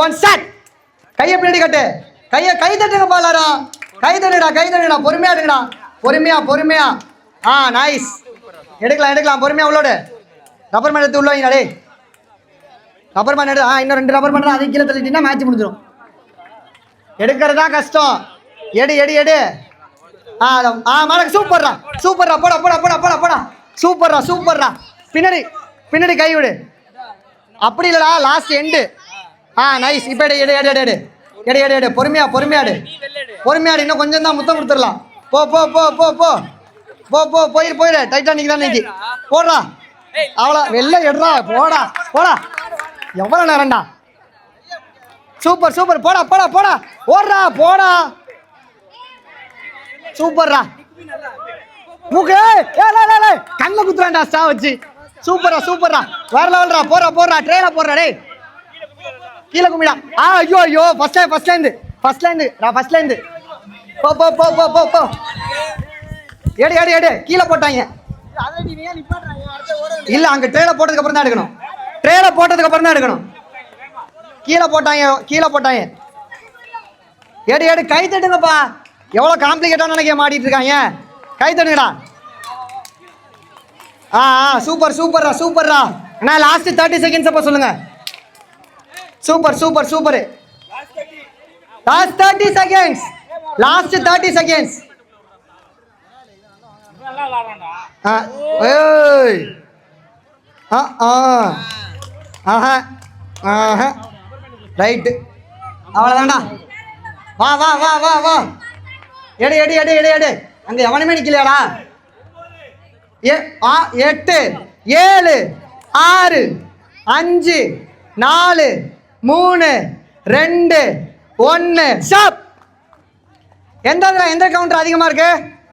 1 start. கையை பின்னாடி கட்டு. கை தட்டுங்க பாலாரம். கை தட்டுடா. பொறுமையா எடுங்கடா. பொறுமையா. நைஸ். எடுக்கலாம் பொறுமையா உள்ளோடு. ரப்பர் மேன் எடுத்து உள்ள வைங்கடா டேய். ரப்பர் மேன் எடு. இன்னும் 2 ரப்பர் மேன் அதை கீழே தள்ளிட்டீங்கன்னா மேட்ச் முடிஞ்சிடும். எடுக்கிறது தான் கஷ்டம். எடு. மறக்க சூப்பர்ரா. போடா. சூப்பர்ரா. பின்னாடி கை விடு. அப்படி இல்லடா, லாஸ்ட் எண்டு. நைஸ். இப்போ எடு. பொறுமையா எடு. இன்னும் கொஞ்சம் தான் முத்தம் கொடுத்துடலாம். போ போயிடு. டைட்டானிக் தான் இன்னைக்கு. போடுறா. அவ்வளோ வெளில எடுறா. போடா. எவ்வளோ நேரம்டா. சூப்பர். போடா. போடா. சூப்பர்ரா. மூக்கு கண்ண குத்துறான்டா ஸ்டா வச்சு. சூப்பர்ரா. வேற லெவல்ரா. போடுறா. ட்ரெயில போடுறா டேய். கீழே கும்பிடா. ஐயோ ஃபர்ஸ்ட் லைன். போ. எடு. கீழே போட்டாங்க. இல்ல, அங்க ட்ரெயில போட்டதுக்கு அப்புறம் தான் எடுக்கணும். கீழே போட்டாங்க. எடு. கை தட்டுங்கப்பா. எவ்வளவு காம்ப்ளிகேட்டான நினைக்க மாட்டிட்டு இருக்காங்க. கை தட்டுங்கடா. சூப்பர்ரா. அண்ணா லாஸ்ட் 30 செகண்ட்ஸ் அப்ப சொல்லுங்க. சூப்பர். Last 30 seconds. ரைட்டு. அவ்வளோதான்டா. வா. எடு. அங்க எவனுமே நிக்கலையாடா. 8 7 6 5 4 3 2 1 ஸ்டாப். எந்த கவுண்டர் அதிகமா இருக்கு?